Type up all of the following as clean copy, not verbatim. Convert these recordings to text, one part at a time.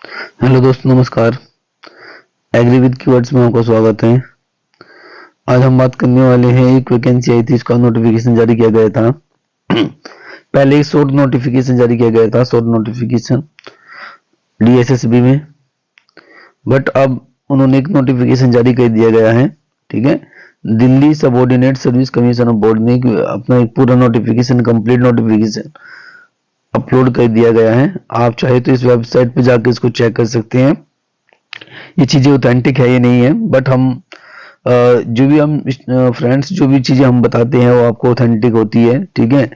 Hello दोस्तों, नमस्कार। Agree with keywords में आपका स्वागत है। आज हम बात करने वाले हैं, एक वैकेंसी आई थी, इसका नोटिफिकेशन जारी किया गया था। पहले एक शॉर्ट नोटिफिकेशन जारी किया गया था, शॉर्ट नोटिफिकेशन डीएसएसबी में, बट अब उन्होंने एक नोटिफिकेशन जारी कर दिया गया है। ठीक है, Delhi subordinate service commission of board ने अपना एक पूरा नोटिफिकेशन, कंप्लीट नोटिफिकेशन अपलोड कर दिया गया है। आप चाहे तो इस वेबसाइट पे जाकर इसको चेक कर सकते हैं, ये चीजें ऑथेंटिक है या नहीं है। बट हम जो भी हम फ्रेंड्स जो भी चीजें हम बताते हैं वो आपको ऑथेंटिक होती है। ठीक है,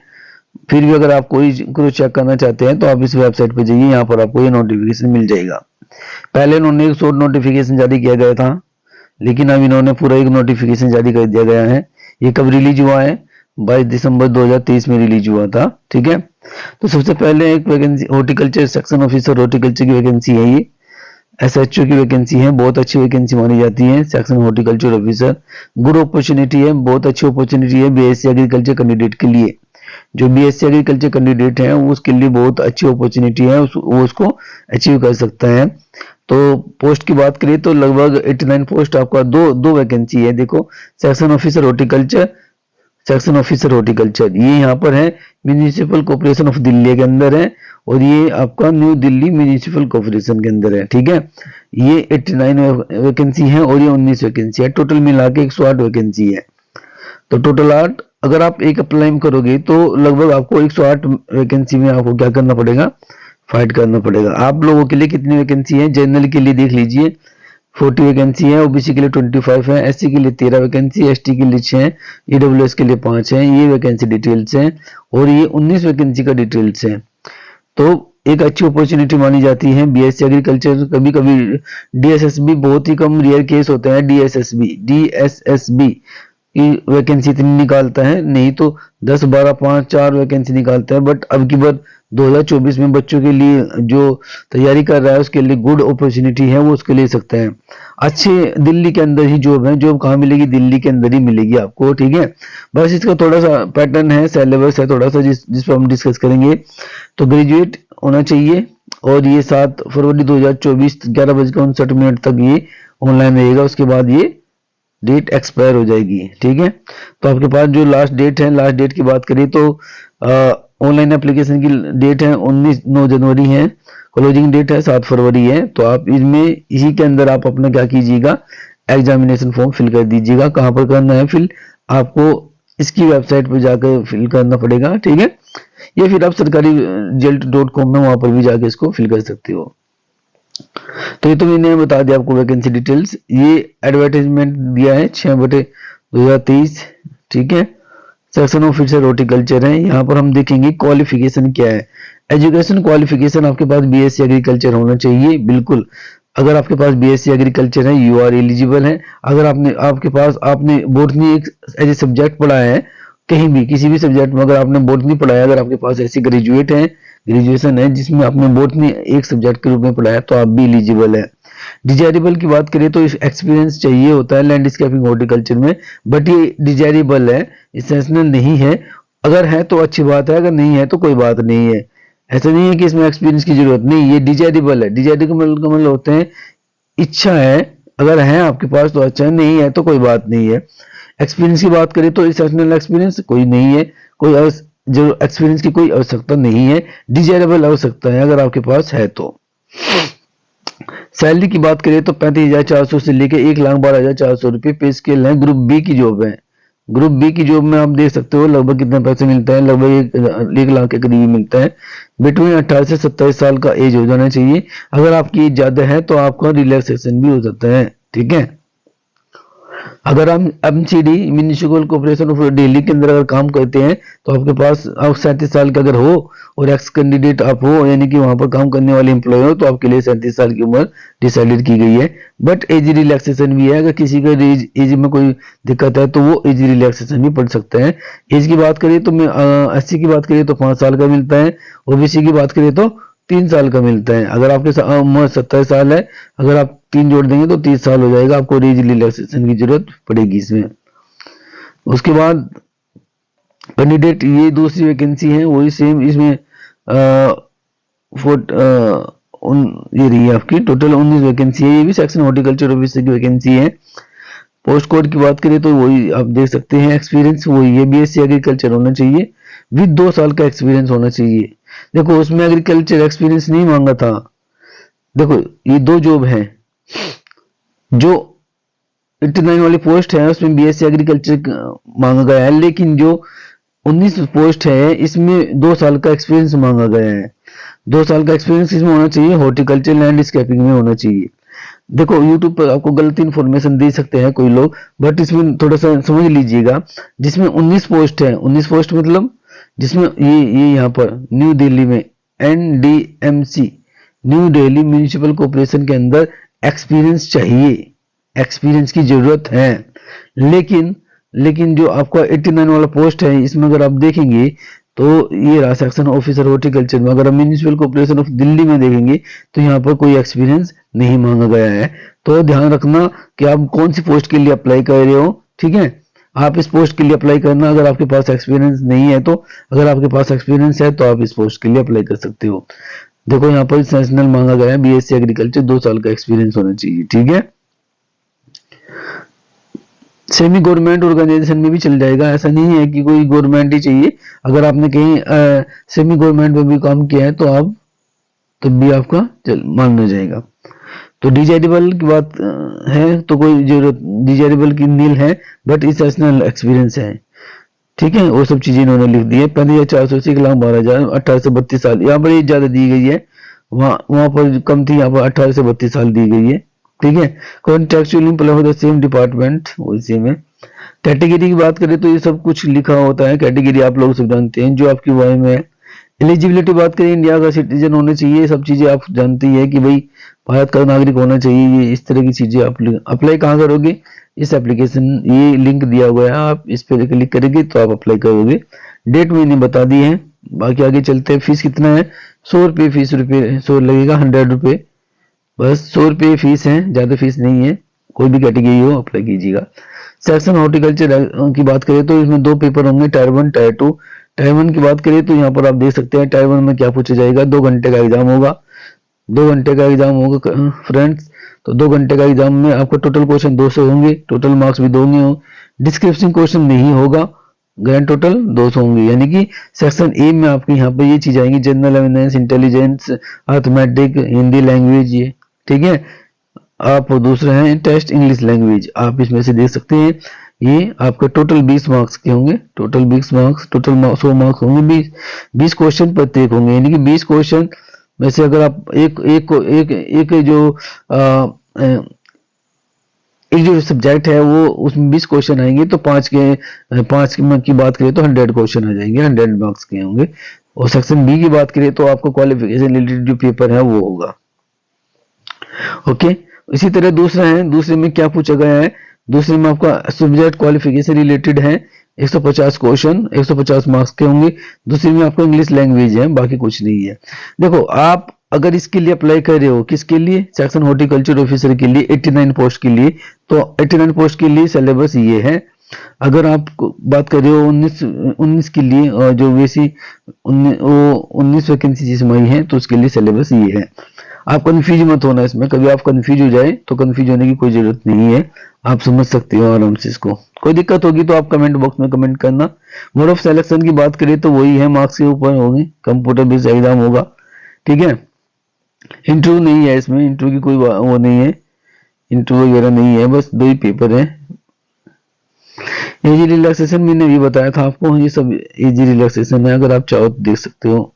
फिर भी अगर आप कोई को चेक करना चाहते हैं तो आप इस वेबसाइट पे जाइए, यहाँ पर आपको ये नोटिफिकेशन मिल जाएगा। पहले इन्होंने एक शॉर्ट नोटिफिकेशन जारी किया गया था, लेकिन अब इन्होंने पूरा एक नोटिफिकेशन जारी कर दिया गया है। ये कब रिलीज हुआ है? 22 दिसंबर 2023 में रिलीज हुआ था। ठीक है, तो सबसे पहले एक vacancy horticulture section officer horticulture की वैकेंसी है। ये एसएचओ की वैकेंसी है, बहुत अच्छी वैकेंसी मानी जाती है। Section horticulture officer, good opportunity है, बहुत अच्छी अपॉर्चुनिटी है बीएससी एग्रीकल्चर कैंडिडेट के लिए। जो बीएससी एग्रीकल्चर कैंडिडेट है उसके लिए बहुत अच्छी अपॉर्चुनिटी है, वो उसको अचीव कर सकता है। तो पोस्ट की बात करें तो लगभग 89 पोस्ट, आपका दो दो वैकेंसी है। देखो, section officer horticulture, section officer horticulture, ये यहाँ पर है म्यूनिसिपल कॉर्पोरेशन ऑफ दिल्ली के अंदर है, और ये आपका न्यू दिल्ली म्यूनिसिपल कॉर्पोरेशन के अंदर है। ठीक है, ये 89 वैकेंसी है और ये 19 वैकेंसी है। टोटल मिला के 108 वैकेंसी है। तो टोटल 8, अगर आप एक अप्लाई करोगे तो लगभग आपको 108 वैकेंसी में आपको क्या करना पड़ेगा? फाइट करना पड़ेगा। आप लोगों के लिए कितनी वैकेंसी है? जनरल के लिए देख लीजिए 40 वैकेंसी है, ओबीसी के लिए 25 है, एससी के लिए 13 वैकेंसी, एसटी के लिए 6 है, ईडब्ल्यूएस के लिए 5 है। ये वैकेंसी डिटेल्स हैं, और ये 19 वैकेंसी का डिटेल्स है। तो एक अच्छी अपॉर्चुनिटी मानी जाती है बीएससी एग्रीकल्चर। कभी कभी डीएसएसबी, बहुत ही कम रेयर केस होते हैं डीएसएसबी की वैकेंसी इतनी निकालता है, नहीं तो 10 12 5 4 वैकेंसी निकालता है। बट अब की बार 2024 में बच्चों के लिए जो तैयारी कर रहा है उसके लिए गुड अपॉर्चुनिटी है, वो उसके ले सकते हैं। अच्छे दिल्ली के अंदर ही जॉब है। जॉब कहाँ मिलेगी? दिल्ली के अंदर ही मिलेगी आपको। ठीक है, बस इसका थोड़ा सा पैटर्न है, सिलेबस है थोड़ा सा, जिस पर हम डिस्कस करेंगे। तो ग्रेजुएट होना चाहिए, और ये 7 फरवरी 2024 11:59 तक ये ऑनलाइन रहेगा। उसके बाद ये डेट एक्सपायर हो जाएगी। ठीक है, तो आपके पास जो लास्ट डेट है, लास्ट डेट की बात करें तो ऑनलाइन एप्लीकेशन की डेट है 9 जनवरी है, क्लोजिंग डेट है 7 फरवरी है। तो आप इसमें इसी के अंदर आप अपना क्या कीजिएगा? एग्जामिनेशन फॉर्म फिल कर दीजिएगा। कहाँ पर करना है फिल? आपको इसकी वेबसाइट पर जाकर फिल करना पड़ेगा। ठीक है, या फिर आप सरकारी रिजल्ट.com में वहां पर भी जाके इसको फिल कर सकते हो। तो ये तो मैंने बता दिया आपको वैकेंसी डिटेल्स। ये एडवर्टाइजमेंट दिया है 6/2023। ठीक है, सेक्शन ऑफिसर हॉर्टिकल्चर है। यहाँ पर हम देखेंगे क्वालिफिकेशन क्या है। एजुकेशन क्वालिफिकेशन आपके पास बीएससी एग्रीकल्चर होना चाहिए, बिल्कुल। अगर आपके पास बीएससी एग्रीकल्चर है, यू आर एलिजिबल है। अगर आपके पास आपने बोटनी एक एज ए सब्जेक्ट पढ़ा है, कहीं भी किसी भी सब्जेक्ट में अगर आपने बोटनी पढ़ाया, अगर आपके पास ऐसी ग्रेजुएट है, ग्रेजुएशन है जिसमें आपने बोटनी एक सब्जेक्ट के रूप में पढ़ाया, तो आप भी एलिजिबल है। डिजायरेबल की बात करें तो एक्सपीरियंस चाहिए होता है लैंडस्केपिंग हॉर्टिकल्चर में, बट ये डिजायरेबल है, इसेंशियल नहीं है। अगर है तो अच्छी बात है, अगर नहीं है तो कोई बात नहीं है। ऐसा नहीं है कि इसमें एक्सपीरियंस की जरूरत नहीं, ये डिजायरेबल है। डिजायरेबल का मतलब होते हैं इच्छा है, अगर है आपके पास तो अच्छा है, नहीं है तो कोई बात नहीं है। एक्सपीरियंस की बात करें तो इसेंशियल एक्सपीरियंस कोई नहीं है, कोई जो एक्सपीरियंस की कोई आवश्यकता नहीं है, डिजायरेबल आवश्यकता है अगर आपके पास है तो। सैलरी की बात करें तो 35,400 से लेकर 1,12,400 रुपये पे स्केल है। ग्रुप बी की जॉब है। ग्रुप बी की जॉब में आप देख सकते हो लगभग कितना पैसे मिलता है, लगभग 1 लाख के करीब मिलता है। बिटवीन 18 से 27 साल का एज हो जाना चाहिए। अगर आपकी एज ज्यादा है तो आपका रिलैक्सेशन भी हो जाता है। ठीक है, अगर हम MCD municipal corporation of Delhi के अंदर अगर काम करते हैं तो आपके पास आप 37 साल का अगर हो और एक्स कैंडिडेट आप हो, यानी कि वहां पर काम करने वाले एम्प्लॉय हो, तो आपके लिए 37 साल की उम्र डिसाइडेड की गई है। बट एज रिलैक्सेशन भी है, अगर किसी का एज में कोई दिक्कत है तो वो एज रिलैक्सेशन भी पड़ सकता है। एज की बात करें तो एससी की बात करें तो 5 साल का मिलता है, ओबीसी की बात करें तो 3 साल का मिलता है। अगर आपके उम्र 27 साल है, अगर आप 3 जोड़ देंगे तो 30 साल हो जाएगा, आपको एज रिलैक्सेशन की जरूरत पड़ेगी इसमें। उसके बाद कैंडिडेट, ये दूसरी वैकेंसी है वही सेम, इसमें ये रही है आपकी टोटल 19 वैकेंसी है। ये भी सेक्शन हॉर्टिकल्चर ऑफिसर की वैकेंसी है। पोस्ट कोड की बात करें तो वही आप देख सकते हैं। एक्सपीरियंस वही है, बीएससी एग्रीकल्चर होना चाहिए विद 2 साल का एक्सपीरियंस होना चाहिए। देखो उसमें एग्रीकल्चर एक्सपीरियंस नहीं मांगा था। देखो ये 2 जॉब है, जो 89 वाली पोस्ट है उसमें बीएससी एग्रीकल्चर मांगा गया है, लेकिन जो 19 पोस्ट है इसमें 2 साल का एक्सपीरियंस मांगा गया है। 2 साल का एक्सपीरियंस इसमें होना चाहिए, हॉर्टिकल्चर लैंडस्केपिंग में होना चाहिए। देखो यूट्यूब पर आपको गलत इन्फॉर्मेशन दे सकते हैं कोई लोग, बट इसमें थोड़ा सा समझ लीजिएगा। जिसमें 19 पोस्ट है, 19 पोस्ट मतलब जिसमें ये यहाँ पर न्यू दिल्ली में NDMC new Delhi municipal corporation के अंदर एक्सपीरियंस चाहिए, एक्सपीरियंस की जरूरत है। लेकिन जो आपका 89 वाला पोस्ट है इसमें अगर आप देखेंगे तो ये रहा सेक्शन ऑफिसर हॉर्टिकल्चर में। अगर आप म्यूनिसिपल कॉर्पोरेशन ऑफ दिल्ली में देखेंगे तो यहाँ पर कोई एक्सपीरियंस नहीं मांगा गया है। तो ध्यान रखना कि आप कौन सी पोस्ट के लिए अप्लाई कर रहे हो, ठीक है। आप इस पोस्ट के लिए अप्लाई करना, अगर आपके पास एक्सपीरियंस नहीं है तो, अगर आपके पास एक्सपीरियंस है तो आप इस पोस्ट के लिए अप्लाई कर सकते हो। देखो यहाँ पर नेशनल मांगा गया है बीएससी एग्रीकल्चर, 2 साल का एक्सपीरियंस होना चाहिए, ठीक है। सेमी गवर्नमेंट ऑर्गेनाइजेशन में भी चल जाएगा, ऐसा नहीं है कि कोई गवर्नमेंट ही चाहिए। अगर आपने कहीं सेमी गवर्नमेंट में भी काम किया है तो आप तब भी आपका माना जाएगा। तो डिजायरेबल की बात है तो कोई जरूरत, डिजायरेबल की नील है बट इंटरनेशनल एक्सपीरियंस है, ठीक है। वो सब चीजें इन्होंने लिख दी है। 35,400 1,12,000 18 से 32 साल, यहाँ पर ज्यादा दी गई है, वहां पर कम थी, यहाँ पर 18 से 32 साल दी गई है, ठीक है। Contractual employ for the same department, उसी में। कैटेगरी की बात करें तो ये सब कुछ लिखा होता है, कैटेगरी आप लोग सब जानते हैं जो आपकी वाई में है। एलिजिबिलिटी बात करें, इंडिया का सिटीजन होने चाहिए, सब चीजें आप जानती है कि भाई भारत का नागरिक होना चाहिए। ये इस तरह की चीजें आप अप्लाई कहाँ करोगे, इस एप्लीकेशन, ये लिंक दिया हुआ है, आप इस पे क्लिक करेंगे तो आप अप्लाई करोगे। डेट मैंने बता दी है, बाकी आगे चलते हैं। फीस कितना है, 100 रुपये फीस, 100 लगेगा, 100 रुपये, बस 100 रुपये फीस है, ज्यादा फीस नहीं है। कोई भी कैटेगरी हो अप्लाई कीजिएगा। सेक्शन हॉर्टिकल्चर की बात करें तो इसमें 2 पेपर होंगे, टायर 1 टायर 2। टायर 1 की बात करें तो यहाँ पर आप देख सकते हैं टायर 1 में क्या पूछा जाएगा। 2 घंटे का एग्जाम होगा, 2 घंटे का एग्जाम होगा फ्रेंड्स। तो 2 घंटे का एग्जाम में आपका टोटल क्वेश्चन 200 होंगे, टोटल मार्क्स भी 2 होंगे। डिस्क्रिप्शन क्वेश्चन नहीं होगा, ग्रैंड टोटल 200 होंगे। यानी कि सेक्शन ए में आपके यहाँ पे ये चीज आएंगी, general awareness, intelligence, arithmetic, Hindi language, ये ठीक है। आप दूसरा है टेस्ट इंग्लिश लैंग्वेज, आप इसमें से देख सकते हैं। ये आपके टोटल 20 मार्क्स के होंगे, टोटल 20 मार्क्स, टोटल 100 मार्क्स होंगे, 20 क्वेश्चन प्रत्येक होंगे। यानी कि 20 क्वेश्चन में से अगर आप एक जो सब्जेक्ट है वो उसमें 20 क्वेश्चन आएंगे तो 5 की बात करें तो 100 क्वेश्चन आ जाएंगे, 100 मार्क्स के होंगे। और सेक्शन बी की बात करें तो आपको क्वालिफिकेशन रिलेटेड जो पेपर है वो होगा, ओके। इसी तरह दूसरा है, दूसरे में क्या पूछा गया है, दूसरे में आपका सब्जेक्ट क्वालिफिकेशन रिलेटेड है, 150 क्वेश्चन, 150 मार्क्स के होंगे। दूसरे में आपका इंग्लिश लैंग्वेज है, बाकी कुछ नहीं है। देखो आप अगर इसके लिए अप्लाई कर रहे हो, किसके लिए, सेक्शन हॉर्टिकल्चर ऑफिसर के लिए, 89 पोस्ट के लिए, तो 89 पोस्ट के लिए सिलेबस ये है। अगर आप बात कर रहे हो 19 के लिए, और जो वैसी 19 वैकेंसी जिसमें आई है तो उसके लिए सिलेबस ये है। आप कंफ्यूज मत होना इसमें, कभी आप कंफ्यूज हो जाए तो कंफ्यूज होने की कोई जरूरत नहीं है, आप समझ सकते हो आराम से इसको। कोई दिक्कत होगी तो आप कमेंट बॉक्स में कमेंट करना। मोड ऑफ सिलेक्शन की बात करें तो वही है, मार्क्स के ऊपर होगी, कंप्यूटर बेस्ड एग्जाम होगा, ठीक है। इंटरव्यू नहीं है इसमें, इंटरव्यू की कोई वो नहीं है, इंटरव्यू वगैरह नहीं है, बस 2 ही पेपर है। एजी रिलैक्सेशन मैंने भी बताया था आपको, ये सब एजी रिलैक्सेशन है, अगर आप चाहो तो देख सकते हो।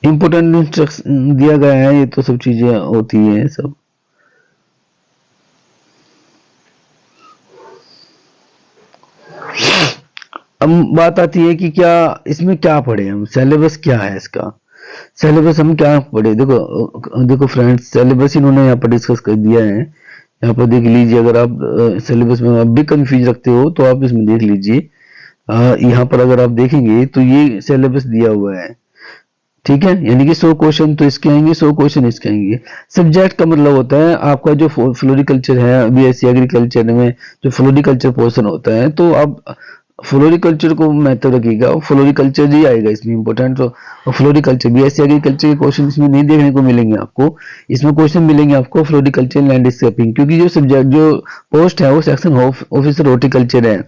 इंपोर्टेंट इंस्ट्रक्शन दिया गया है, ये तो सब चीजें होती है सब। अब बात आती है कि क्या इसमें क्या पढ़े हम, सिलेबस क्या है इसका, सिलेबस हम क्या पढ़े। देखो फ्रेंड्स, सिलेबस इन्होंने यहाँ पर डिस्कस कर दिया है, यहाँ पर देख लीजिए। अगर आप सिलेबस में आप भी कंफ्यूज रखते हो तो आप इसमें देख लीजिए। यहाँ पर अगर आप देखेंगे तो ये सिलेबस दिया हुआ है, ठीक है। यानी कि 100 क्वेश्चन तो इसके आएंगे, 100 क्वेश्चन इसके आएंगे। सब्जेक्ट का मतलब होता है आपका जो फ्लोरिकल्चर है, बीएससी एग्रीकल्चर में जो फ्लोरिकल्चर पोर्शन होता है, तो अब फ्लोरिकल्चर को मेथड रखिएगा, फ्लोरिकल्चर ही आएगा इसमें इंपॉर्टेंट। तो फ्लोरिकल्चर बीएससी एग्रीकल्चर के क्वेश्चन इसमें नहीं देखने को मिलेंगे आपको, इसमें क्वेश्चन मिलेंगे आपको फ्लोरिकल्चर लैंडस्केपिंग, क्योंकि जो सब्जेक्ट जो पोस्ट है वो सेक्शन ऑफिसर हॉर्टिकल्चर है,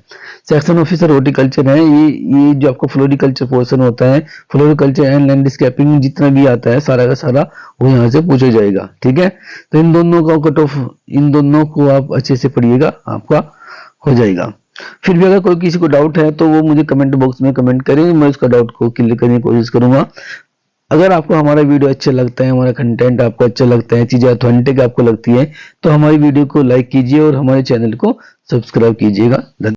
सेक्शन ऑफिसर हॉर्टिकल्चर है। ये जो आपको फ्लोरिकल्चर पोर्शन होता है, फ्लोरिकल्चर एंड लैंडस्केपिंग जितना भी आता है सारा का सारा वो यहाँ से पूछा जाएगा, ठीक है। तो इन दोनों का कट ऑफ, इन दोनों को आप अच्छे से पढ़िएगा, आपका हो जाएगा। फिर भी अगर कोई किसी को डाउट है तो वो मुझे कमेंट बॉक्स में कमेंट करें, मैं उसका डाउट को क्लियर करने की कोशिश करूंगा। अगर आपको हमारा वीडियो अच्छा लगता है, हमारा कंटेंट आपको अच्छा लगता है, चीजें ऑथेंटिक आपको लगती है, तो हमारी वीडियो को लाइक कीजिए और हमारे चैनल को सब्सक्राइब कीजिएगा।